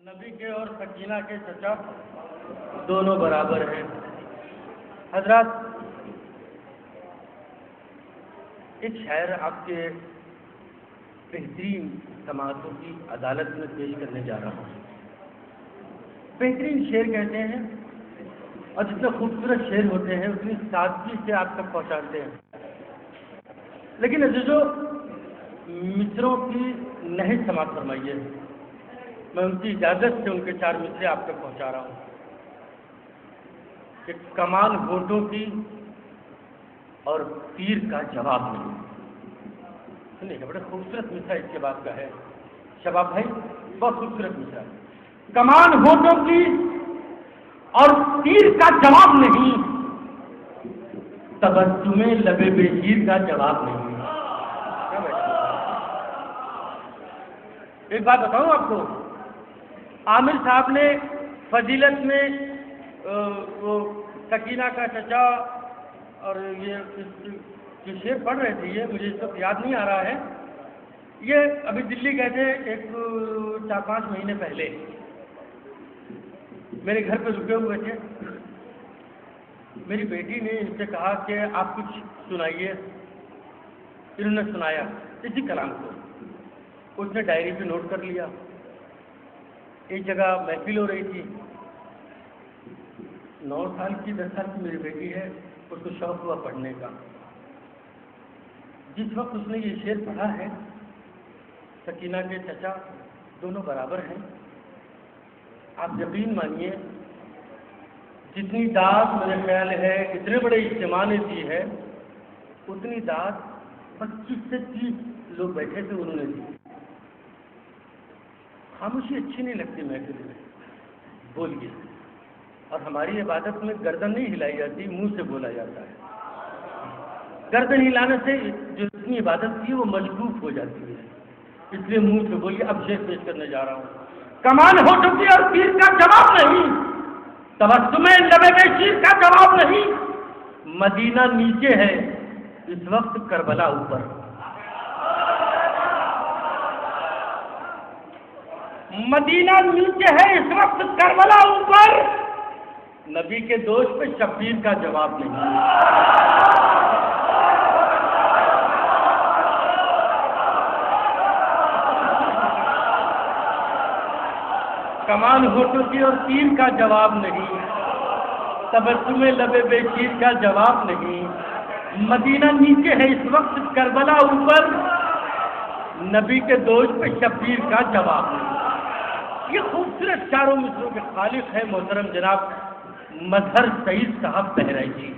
نبی کے اور سکینہ کے چچا دونوں برابر ہیں۔ حضرات، ایک شاعر آپ کے بہترین سماعتوں کی عدالت میں پیش کرنے جا رہا ہوں۔ بہترین شعر کہتے ہیں اور جتنے خوبصورت شعر ہوتے ہیں اتنی سادگی سے آپ تک پہنچاتے ہیں، لیکن عزیزو مصروں کی نہیں سماعت فرمائیے، میں ان کی اجازت سے ان کے 4 مصرے آپ تک پہنچا رہا ہوں کہ کمال ہونٹوں کی اور تیر کا جواب نہیں۔ سنیے گا، بڑے خوبصورت مصرا اس کے بعد کا ہے شباب بھائی، بہت خوبصورت مصرا۔ کمان ہونٹوں کی اور تیر کا جواب نہیں، تبسم لب بشیر کا جواب نہیں۔ ایک بات بتاؤں آپ کو، عامر صاحب نے فضیلت میں وہ سکینہ کا چچا اور یہ جو شعر پڑھ رہے تھے، یہ مجھے اس وقت یاد نہیں آ رہا ہے، یہ ابھی دلی گئے تھے ایک 4-5 مہینے پہلے، میرے گھر پہ رکے ہوئے تھے۔ میری بیٹی نے ان سے کہا کہ آپ کچھ سنائیے، انہوں نے سنایا اسی کلام کو، اس نے ڈائری پہ نوٹ کر لیا۔ ایک جگہ محفل ہو رہی تھی، 9 سال کی 10 سال کی میری بیٹی ہے، اس کو شوق ہوا پڑھنے کا۔ جس وقت اس نے یہ شعر پڑھا ہے، سکینہ کے چچا دونوں برابر ہیں، آپ یقین مانیے جتنی داد میرے خیال ہے اتنے بڑے اجتماع نے دی ہے، اتنی داد 25 سے 30 لوگ بیٹھے تھے انہوں نے دی۔ خاموشی اچھی نہیں لگتی محفل میں، بولیے۔ اور ہماری عبادت میں گردن نہیں ہلائی جاتی، منہ سے بولا جاتا ہے۔ گردن ہلانے سے جو اتنی عبادت تھی وہ مجبوب ہو جاتی ہے، اس لیے منہ سے بولیے۔ اب شعر پیش کرنے جا رہا ہوں۔ کمان ہو چکی اور تیر کا جواب نہیں، تبسم لب بشیر کا جواب نہیں، مدینہ نیچے ہے اس وقت کربلا اوپر۔ مدینہ نیچے ہے اس وقت کربلا اوپر، نبی کے دوست پہ شبیر کا جواب نہیں۔ کمان ہونٹوں کی اور تیر کا جواب نہیں، تبسم لب بشیر کا جواب نہیں، مدینہ نیچے ہے اس وقت کربلا اوپر، نبی کے دوست پہ شبیر کا جواب نہیں۔ یہ خوبصورت 4 مصروں کے خالق ہے محترم جناب مظہر سعید صاحب بہرائچی۔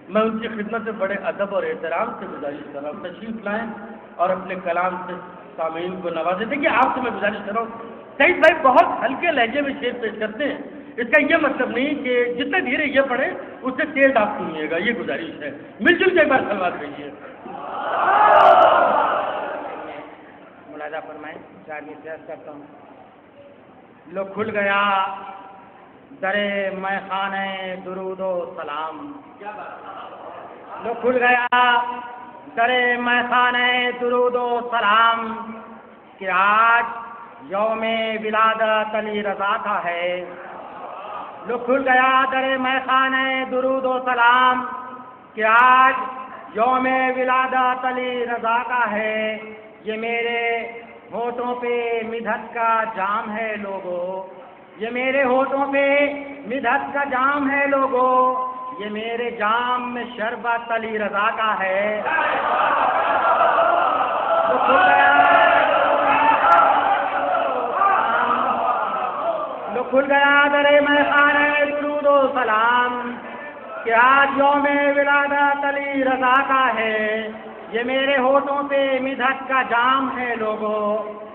میں ان کی خدمت میں بڑے ادب اور احترام سے گزارش کر رہا ہوں تشریف لائیں اور اپنے کلام سے سامعین کو نوازیں۔ دیکھیے آپ سے میں گزارش کر رہا ہوں، سعید بھائی بہت ہلکے لہجے میں شعر پیش کرتے ہیں، اس کا یہ مطلب نہیں کہ جتنے دھیرے یہ پڑھیں اس سے تیز آپ سنیے گا، یہ گزارش ہے۔ مل جل کے ایک بار سلوات کہیے۔ ملاحظہ فرمائیں، 4 مصرے کرتا ہوں۔ لو کھل گیا در میں خانہ درود و سلام، لو کھل گیا در میں خانہ درود و سلام، کہ آج یوم ولادت علی رضا کا ہے۔ لو کھل گیا در میں خانہ درود و سلام، کہ آج یوم ولادت علی رضا کا ہے۔ یہ میرے ہونٹوں پہ مدحت کا جام ہے لوگو، یہ میرے ہونٹوں پہ مدحت کا جام ہے لوگو، یہ میرے جام میں شربت علی رضا کا ہے۔ لو کھل گیا در میں خانہ درود و سلام، کہ آج یوم ولادت علی رضا کا ہے۔ یہ میرے ہونٹوں پہ مدحت کا جام ہے لوگو،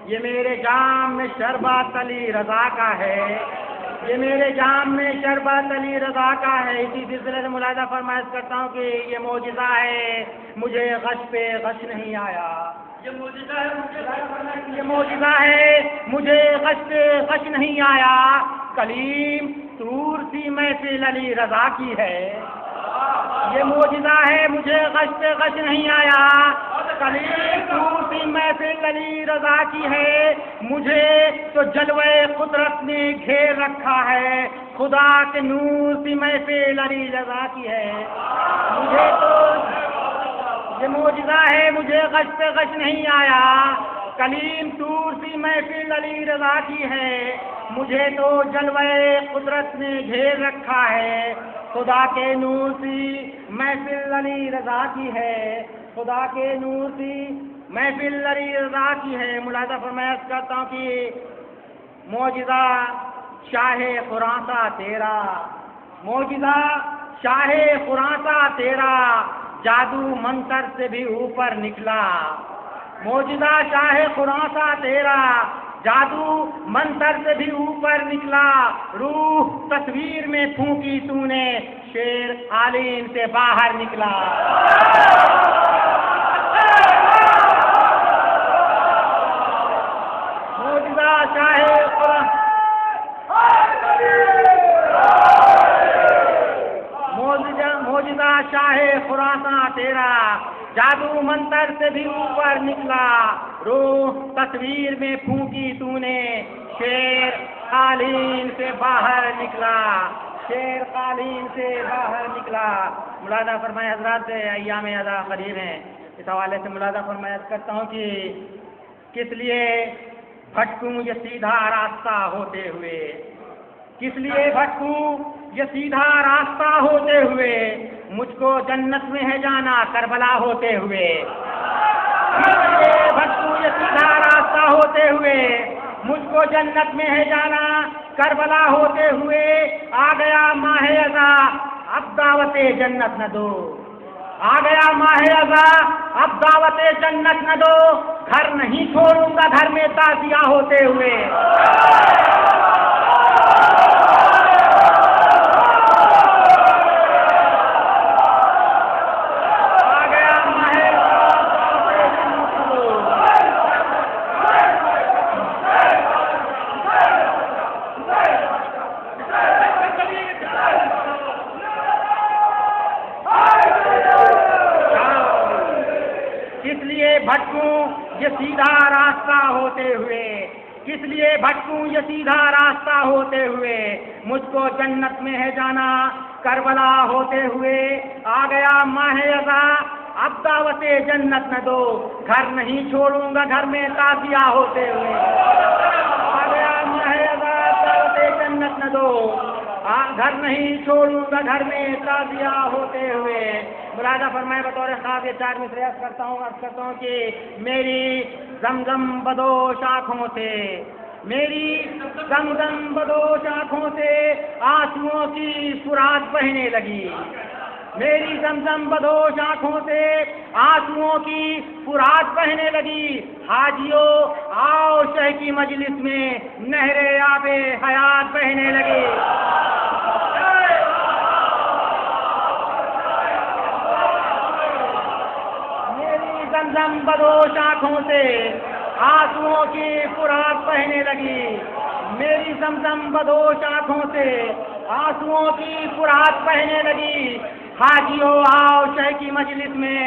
یہ میرے جام میں شربت علی رضا کا ہے، یہ میرے جام میں شربت علی رضا کا ہے۔ اسی سلسلے سے ملاحظہ فرمائش کرتا ہوں کہ یہ معجزہ ہے، مجھے غش پہ غش نہیں آیا۔ یہ معجزہ ہے، یہ معجزہ ہے، مجھے غش پہ غش نہیں آیا۔ کلیم طور سی محفل علی رضا کی ہے، یہ معجزہ ہے مجھے غش پہ غش نہیں آیا، کلیم طور سی محفل علی رضا کی ہے، مجھے تو جلوے قدرت نے گھیر رکھا ہے، خدا کے نور سی محفل علی رضا کی ہے، مجھے تو یہ معجزہ ہے مجھے غش پہ غش نہیں آیا، کلیم طور سی محفل علی رضا کی ہے، مجھے تو جلوے قدرت نے گھیر رکھا ہے، خدا کے نور سی محفل علی رضا کی ہے، خدا کے نور سی محفل علی رضا کی ہے۔ ملاحظہ فرمایا کرتا ہوں کہ معجزہ شاہ خراساں تیرا، معجزہ شاہ خراساں تیرا، جادو منتر سے بھی اوپر نکلا، معجزہ شاہ خراساں تیرا، جادو منتر سے بھی اوپر نکلا، روح تصویر میں پھونکی تو نے، شیر عالم سے باہر نکلا۔ معجزہ شاہ خراساں تیرا، جادو منتر سے بھی اوپر نکلا، روح تصویر میں پھونکی تو نے، شیر قالین سے باہر نکلا، شیر قالین سے باہر نکلا۔ ملاحظہ فرمائے حضرات ایام ادا قریب ہیں، اس حوالے سے ملاحظہ فرمایا کرتا ہوں کہ کس لیے بھٹکوں یہ سیدھا راستہ ہوتے ہوئے، کس لیے بھٹکوں یہ سیدھا راستہ ہوتے ہوئے، مجھ کو جنت میں ہے جانا کربلا ہوتے ہوئے، کس لیے بھٹکوں یہ سیدھا راستہ ہوتے ہوئے، مجھ کو جنت میں ہے جانا کربلا ہوتے ہوئے، آ گیا ماہ ازا اب دعوت جنت نہ دو، آ گیا ماہ ازا اب دعوت جنت نہ دو، گھر نہیں چھوڑوں گا گھر میں تعزیہ ہوتے ہوئے۔ بھٹکوں یہ سیدھا راستہ ہوتے ہوئے، کس لیے بھٹکوں یہ سیدھا راستہ ہوتے ہوئے، مجھ کو جنت میں ہے جانا کربلا ہوتے ہوئے، آ گیا ماہ ازا اب دعوت جنت نہ دو، گھر نہیں چھوڑوں گا گھر میں تعزیہ ہوتے ہوئے، آ گیا ماہ ازا دعوت جنت نہ دو، گھر نہیں چھوڑوں گا گھر میں تعزیہ ہوتے ہوئے۔ ملاحظہ فرمائے بطور خاص یہ چار مصرے عرض کرتا ہوں کہ میری زمزم بدوش آنکھوں سے، میری زمزم بدوش آنکھوں سے آنسوؤں کی فرات بہنے لگی، میری زمزم بدوش آنکھوں سے آنسوؤں کی فرات بہنے لگی، حاجیوں آؤ شہ کی مجلس میں نہر آب حیات بہنے لگی۔ زمزم بدوش آنکھوں سے آنسوؤں کی فرات بہنے لگی، میری زمزم بدوش آنکھوں سے آنسوؤں کی فرات بہنے لگی، حاجیوں آؤ شہ کی مجلس میں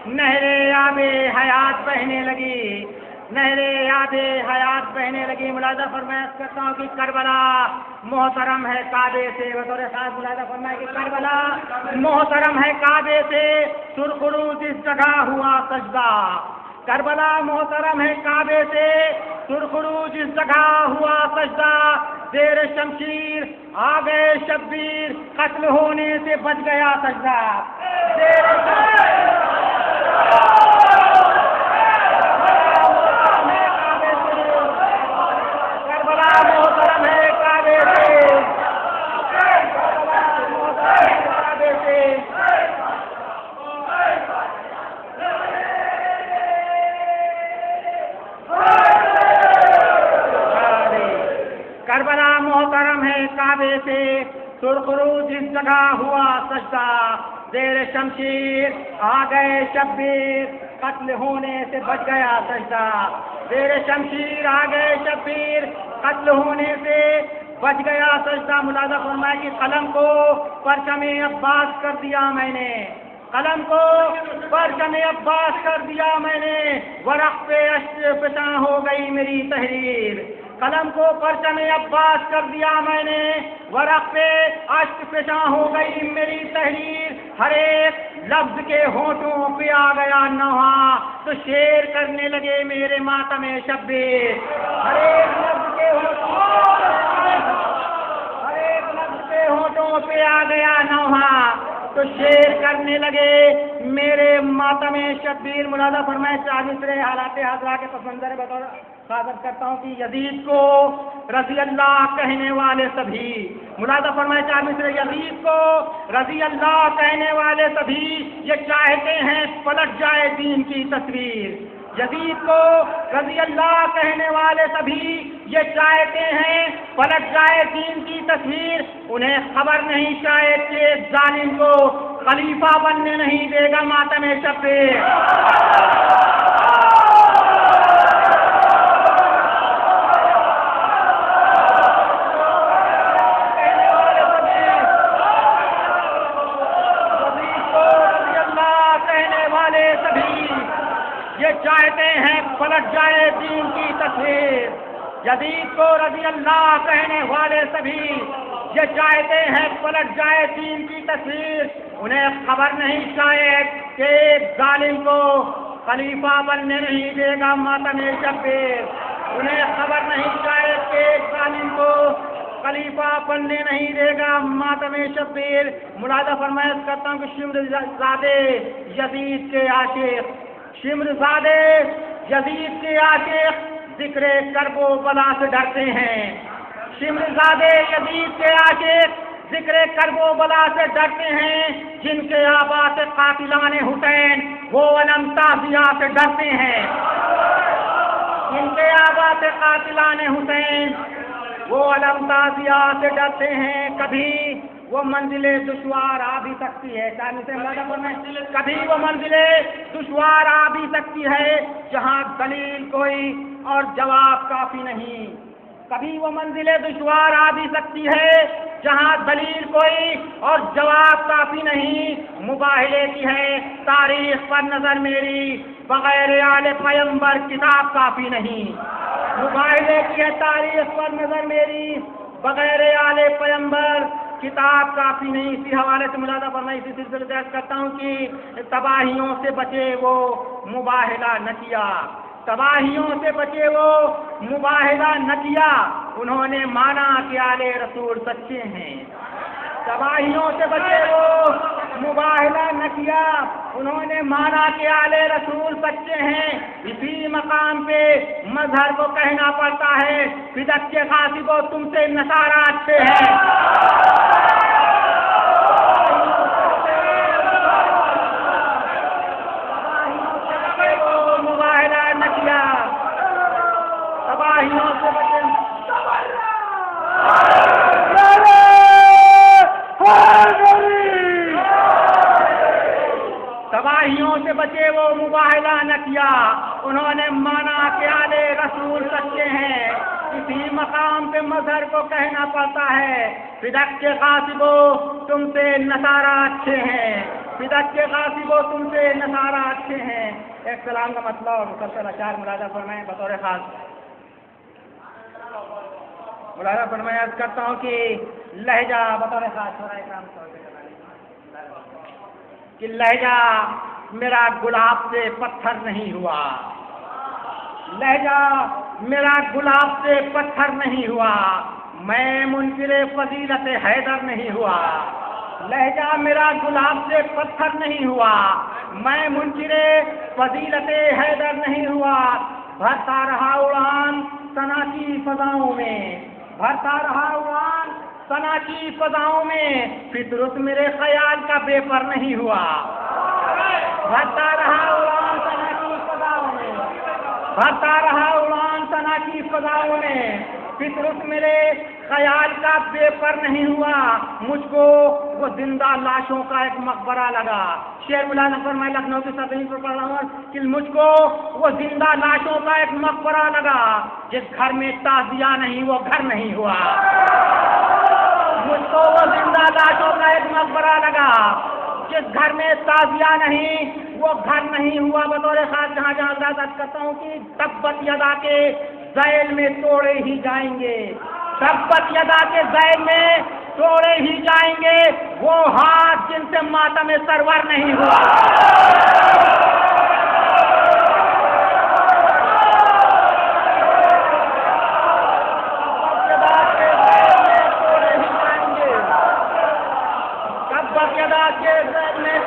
نہر آب حیات بہنے لگی، نہر آب حیات بہنے لگی۔ ملاحظہ فرمایا کرتا ہوں کہ کربلا محترم ہے کعبے سے، بطور خاص ملاحظہ فرمایا کہ کربلا محترم ہے کعبے سے، سرخروش اس جگہ ہوا سجدہ، کربلا محترم ہے کعبے سے، سرخروش اس جگہ ہوا سجدہ، زیر شمشیر آ گئے شبیر، قتل ہونے سے بچ گیا سجدہ، کربلا محترم ہے کعبے سے، کعبے سے کربلا محترم ہے کعبے سے، سرخروش جس جگہ ہوا سجدہ، زیر شمشیر آ گئے شبیر، قتل ہونے سے بچ گیا سجدہ، زیر شمشیر آ گئے شبیر، قتل ہونے سے بچ گیا سجدہ. ملاحظہ فرمائے کہ قلم کو پرچم عباس کر دیا میں نے, قلم کو پرچم عباس کر دیا میں نے, ورق پہ اشک فشاں ہو گئی میری تحریر. قلم کو پرچم عباس کر دیا میں نے, ورق پہ اشک فشاں ہو گئی میری تحریر. ہر ایک لفظ کے ہونٹوں پہ آ گیا نوحہ, تو شعر کرنے لگے میرے ماتم شبیر. ہر ایک لفظ کے ہونٹوں پہ آ گیا نوحہ, تو شعر کرنے لگے میرے ماتم شبیر. ملاحظہ فرمائے 40 حالات حاضرہ کے پس منظر بطور خاطر کرتا ہوں کہ یزید کو رضی اللہ کہنے والے سبھی, ملاحظہ فرمائے 40 یزید کو رضی اللہ کہنے والے سبھی یہ چاہتے ہیں پلٹ جائے دین کی تصویر. یزید کو رضی اللہ کہنے والے سبھی یہ چاہتے ہیں پلٹ جائے دین کی تصویر. انہیں خبر نہیں شاید کہ ظالم کو خلیفہ بننے نہیں دے گا ماتم شبیر. یہ چاہتے ہیں پلٹ جائے دین کی تصویر. یزید کو رضی اللہ کہنے والے سبھی یہ چاہتے ہیں پلٹ جائے دین کی تصویر. انہیں خبر نہیں شاید کہ ظالم کو خلیفہ بننے نہیں دے گا ماتم شبیر. انہیں خبر نہیں شاید کہ ظالم کو خلیفہ بننے نہیں دے گا ماتم شبیر. ملاحظہ فرمائش کرتا ہوں کہ شمرزادے یزید کے عاشق, شمرزادے یزید کے عاشق ذکر کرب و بلا سے ڈرتے ہیں. شمرزادے یزید کے عاشق ذکر کرب و بلا سے ڈرتے ہیں. جن کے آبا سے قاتلان حسین وہ علم تازیہ سے ڈرتے ہیں. جن کے آبا سے قاتلان حسین وہ علم تازیہ سے ڈرتے ہیں. کبھی وہ منزل دشوار آ بھی سکتی ہے, کبھی وہ منزل دشوار آ بھی سکتی ہے جہاں دلیل کوئی اور جواب کافی نہیں. کبھی وہ منزل دشوار آ بھی سکتی ہے جہاں دلیل کوئی اور جواب کافی نہیں. مباہلے کی ہے تاریخ پر نظر میری, بغیر آل پیمبر کتاب کافی نہیں. مباہلے کی ہے تاریخ پر نظر میری, بغیر آل پیمبر کتاب کافی نہیں. اسی حوالے سے ملاحظہ فرمائے, اسی سلسلے سے عرض کرتا ہوں کہ تباہیوں سے بچے وہ مباہلہ نہ کیا, تباہیوں سے بچے وہ مباہلہ نہ کیا. انہوں نے مانا کہ آل رسول سچے ہیں. تباہیوں سے بچے وہ مباہلہ نہ کیا, انہوں نے مانا کہ آل رسول سچے ہیں. اسی مقام پہ مظہر کو کہنا پڑتا ہے فدق کے غاصبوں تم سے نصارہ اچھے ہیں. مباہلہ نہ کیا, تباہیوں سے بچے تباہیوں سے بچے وہ مباہلہ نہ کیا. انہوں نے مانا کہ آل رسول سچے ہیں. اسی مقام پہ مظہر کو کہنا پڑتا ہے فدق کے غاصبوں تم سے نصارہ اچھے ہیں. فدق کے غاصبوں تم سے نصارہ اچھے ہیں. ایک سلام کا مسئلہ اور مسلسل اشعار ملاحظہ فرمائیں بطور خاص. ملاحظہ فرمائیں عرض کرتا ہوں کہ لہجہ بطور خاص ہو رہا ہے کہ لہجہ میرا گلاب سے پتھر نہیں ہوا. لہجہ میرا گلاب سے پتھر نہیں ہوا. میں منکر فضیلت حیدر نہیں ہوا. لہجہ میرا گلاب سے پتھر نہیں ہوا. میں منکر فضیلت حیدر نہیں ہوا. بھرتا رہا اڑان ثنا کی فضاؤں میں, بھرتا رہا اڑان ثنا کی فضاؤں میں. فطرت میرے خیال کا بے پر نہیں ہوا. بھرتا رہا اڑان ثنا کی فضاؤں میں, بھرتا رہا اڑان ثنا کی فضاؤں میں. فطرت میرے خیال کا بے پر نہیں ہوا. مجھ کو وہ زندہ لاشوں کا ایک مقبرہ لگا. شعر مولانا فرمائے لکھنؤ کی سطح پر پڑھ رہا ہوں کہ مجھ کو وہ زندہ لاشوں کا ایک مقبرہ لگا. جس گھر میں تعزیہ نہیں وہ گھر نہیں ہوا. مقبرہ لگا، جس گھر میں تازیہ نہیں وہ گھر نہیں ہوا بطور خاص جہاں جہاں حضرات کرتا ہوں کہ تبت یدا کے ذیل میں توڑے ہی جائیں گے، تبت یدا کے ذیل میں توڑے ہی جائیں گے وہ ہاتھ جن سے ماتم سرور نہیں ہوا۔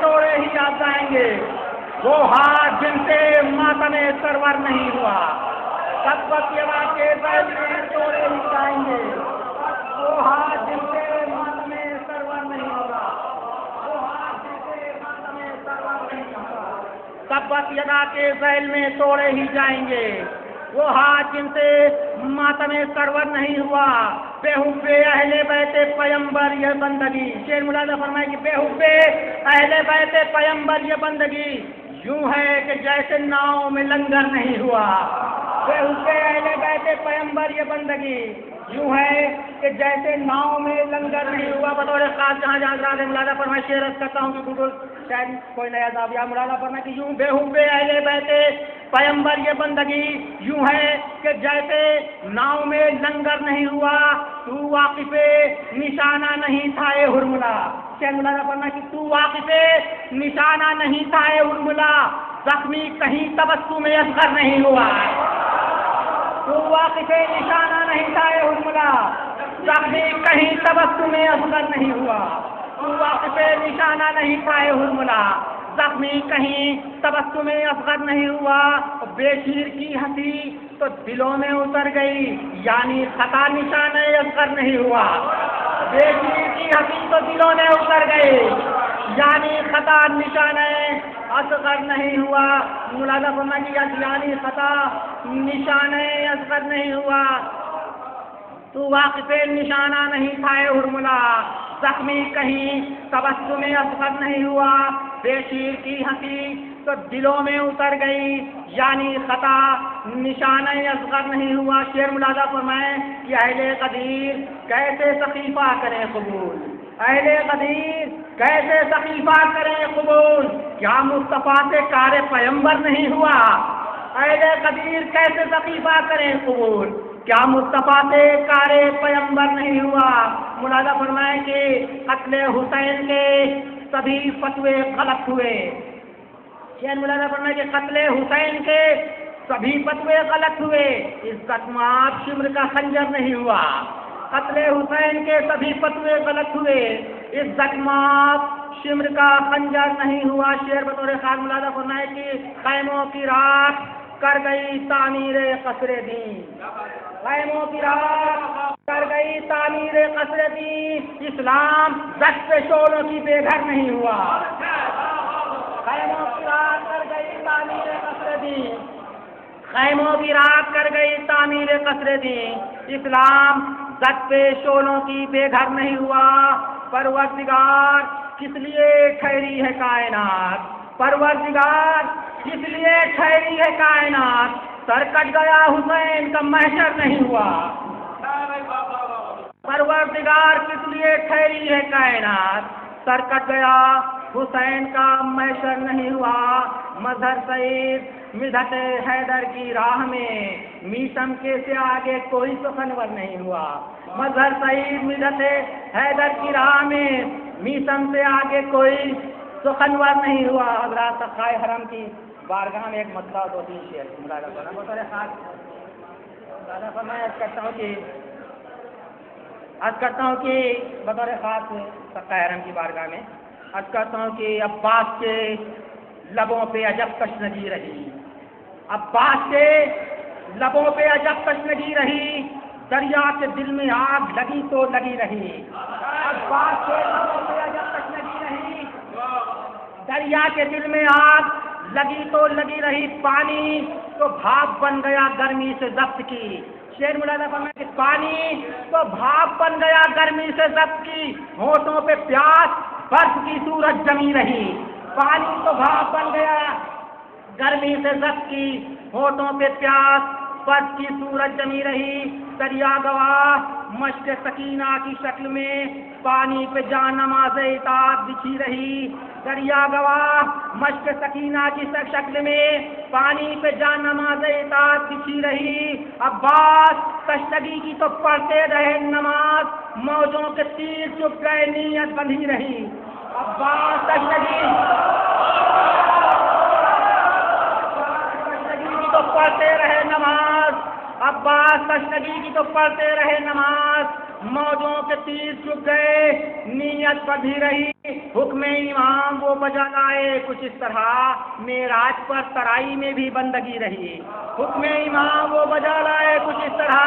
توڑے ہی آ جائیں گے وہ ہاتھ جن سے ماتم سرور نہیں ہوا، تبت یدا کے ذیل میں توڑے ہی جائیں گے وہ ہاتھ جن سے ماتم سرور نہیں ہوگا، وہ ہاتھ جن سے ماتم سرور نہیں ہوگا، تبت یدا کے ذیل میں توڑے ہی جائیں گے وہ ہاتھ جن سے ماتم سرور نہیں ہوا۔ بے حب اہل بیت پیمبر یہ بندگی، شیر ملازہ فرمائے کہ بے حب اہل بیت پیمبر یہ بندگی یوں ہے کہ جیسے ناؤ میں لنگر نہیں ہوا۔ بے حب اہل بیت پیمبر یہ بندگی یوں ہے کہ جیسے ناؤ میں لنگر نہیں ہوا۔ بطور خاص جہاں جہاں حضرات ملازہ فرمائے، شیر عرض کرتا ہوں کہ بالکل شاید کوئی نیا زاویہ ملازہ فرمائے کہ یوں بے حب اہل بیت پیمبر یہ بندگی یوں ہے کہ جیسے ناؤ میں لنگر نہیں ہوا، تو واقف نشانہ نہیں تھا اے ہرملا۔ شیر ملازہ فرمائے کہ تو واقف نشانہ نہیں تھا اے ہرملا، زخمی کہیں تبسم اصغر نہیں ہوا۔ تو واقف نشانہ نہیں تھا اے ہرملا، زخمی کہیں تبسم اصغر نہیں ہوا۔ تو واقف نشانہ نہیں تھا اے ہرملا، زخمی کہیں تبسم اصغر نہیں ہوا۔ بے شیر کی ہنسی تو دلوں میں اتر گئی، یعنی خطا نشانہ اصغر نہیں ہوا۔ بے شیر کی ہنسی تو دلوں میں اتر گئی، یعنی خطا نشانہ اصغر نہیں ہوا۔ ملازہ فرمائے کہ یعنی خطا نشانہ اصغر نہیں ہوا، تو واقف نشانہ نہیں تھا اے ہرملا، زخمی کہیں تبسم اصغر نہیں ہوا۔ بے شیر کی ہنسی تو دلوں میں اتر گئی، یعنی خطا نشانہ اصغر نہیں ہوا۔ شیر ملازہ فرمائیں کہ اہل قدیر کیسے سقیفہ کریں قبول، اہل قدیر کیسے سقیفہ کریں قبول، کیا مصطفیٰ سے کار پیمبر نہیں ہوا۔ اہل قدیر کیسے سقیفہ کریں قبول، کیا مصطفیٰ سے کار پیمبر نہیں ہوا۔ ملازہ فرمائیں کہ قتل حسین کے سبھی فتوے غلط ہوئے۔ شیر ملازہ فرمائیں کہ قتل حسین کے سبھی فتوے غلط ہوئے، عزت مآب شمر کا خنجر نہیں ہوا۔ قتل حسین کے سبھی فتوے غلط ہوئے، عزت مآب شمر کا خنجر نہیں ہوا۔ شیر بطور خاص ملازہ فرمائے کہ خیموں کی راکھ کر گئی تعمیر قصر دین، خیموں کی راکھ کر گئی تعمیر قصر دین، اسلام دست شعلوں کی بے گھر نہیں ہوا۔ خیموں کی راکھ کر گئی تعمیر قصر دین، خیموں کی راکھ کر گئی تعمیر قصر دین، اسلام دست شعلوں کی بے گھر نہیں ہوا۔ پروردگار کس لیے ٹھہری ہے کائنات، پروردگار کس لیے ٹھہری ہے کائنات، سر کٹ گیا حسین کا محشر نہیں ہوا۔ پروردگار کس لیے ٹھہری ہے کائنات، سر کٹ گیا حسین کا محشر نہیں ہوا۔ مظہر سعید مدحت حیدر کی راہ میں میثم کے سے آگے کوئی سخنور نہیں ہوا۔ مظہر سعید مدحت حیدر کی راہ میں میثم سے آگے کوئی سخنور نہیں ہوا۔ حضرات سقائے حرم کی بارگاہ میں ایک مسئلہ دو تین شعر ملازہ کرنا بطور خاص ملازہ فرمائے عرض کرتا ہوں کہ بطور خاص سقائے حرم کی بارگاہ میں عرض کرتا ہوں کہ عباس کے لبوں پہ عجب تشنگی رہی، عباس کے لبوں پہ عجب تشنگی رہی، دریا کے دل میں آگ لگی تو لگی رہی۔ عباس کے لبوں پہ عجب تشنگی رہی، دریا کے دل میں آگ لگی تو لگی رہی، پانی تو بھاپ بن گیا گرمی سے ضبط کی۔ شیر ملازہ فرمائے کہ پانی تو بھاپ بن گیا گرمی سے ضبط کی، ہونٹوں پہ پیاس برف کی صورت جمی رہی۔ پانی تو بھاپ بن گیا گرمی سے ضبط کی، ہونٹوں پہ پیاس برف کی صورت جمی رہی۔ دریا گواہ مشق سکینہ کی شکل میں پانی پہ جان نماز اطاعت بچھی رہی، دریا گواہ مشق سکینہ کی شکل میں پانی پہ جان نماز اطاعت بچھی رہی۔ عباس کشتگی کی تو پڑھتے رہے نماز، موجوں کے تیر چپ گئے نیت بندھی رہی۔ عباس کشتگی کی تو پڑھتے رہے نماز، عباس کشتگی کی تو پڑھتے رہے نماز، موجوں کے تیر چپ گئے نیت بندھی رہی۔ حکم امام وہ بجا لائے کچھ اس طرح، معراج پر ترائی میں بھی بندگی رہی۔ حکم امام وہ بجا لائے کچھ اس طرح،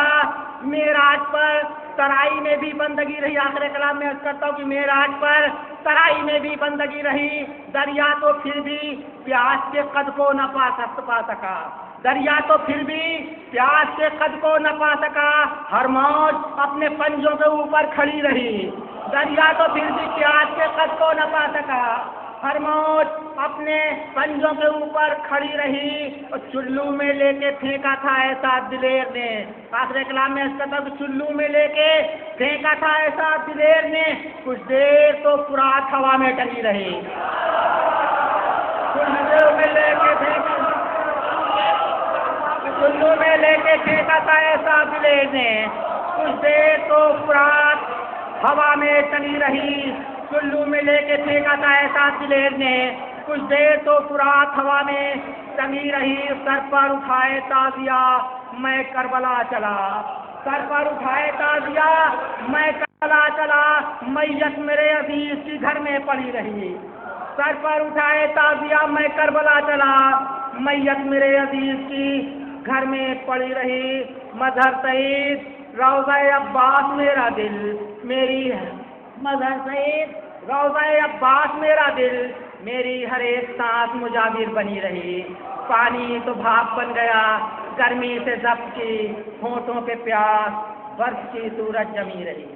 معراج پر ترائی میں بھی بندگی رہی۔ آخر کلام میں عرض کرتا ہوں کہ معراج پر ترائی میں بھی بندگی رہی۔ دریا تو پھر بھی پیاس کے قد کو نہ پا سکا، دریا تو پھر بھی پیاس کے قد کو نہ پا سکا، ہر موج اپنے پنجوں کے اوپر کھڑی رہی۔ دریا تو پھر بھی پیاس کے قد کو نہ پا سکا، ہر موج اپنے پنجوں کے اوپر کھڑی رہی۔ اور چلو میں لے کے پھینکا تھا ایسا دلیر نے، آخر کلام میں اس کا تب چلو میں لے کے پھینکا تھا ایسا دلیر نے، کچھ دیر تو فرات ہوا میں ٹنگی رہی۔ چلو میں لے کے پھینکا تھا ایسا دلیر نے، کچھ دیر تو فرات ہوا میں ٹنگی رہی۔ چلو میں لے کے پھینکا تھا ایسا دلیر نے، کچھ دیر تو فرات ہوا میں ٹنگی رہی۔ سر پر اٹھائے تازیہ میں کربلا چلا، سر پر اٹھائے تازیہ میں کربلا چلا، میت میرے عزیز کی گھر میں پڑی رہی۔ سر پر اٹھائے تازیہ میں کربلا چلا، میت میرے عزیز کی گھر میں پڑی رہی۔ مظہر سعید روضہ عباس میرا دل، میری مظہر سعید روضہ عباس میرا دل، میری ہر ایک سانس مجاور بنی رہی۔ پانی تو بھاپ بن گیا گرمی سے ضبط کی، ہونٹوں پہ پیاس برف کی صورت جمی رہی۔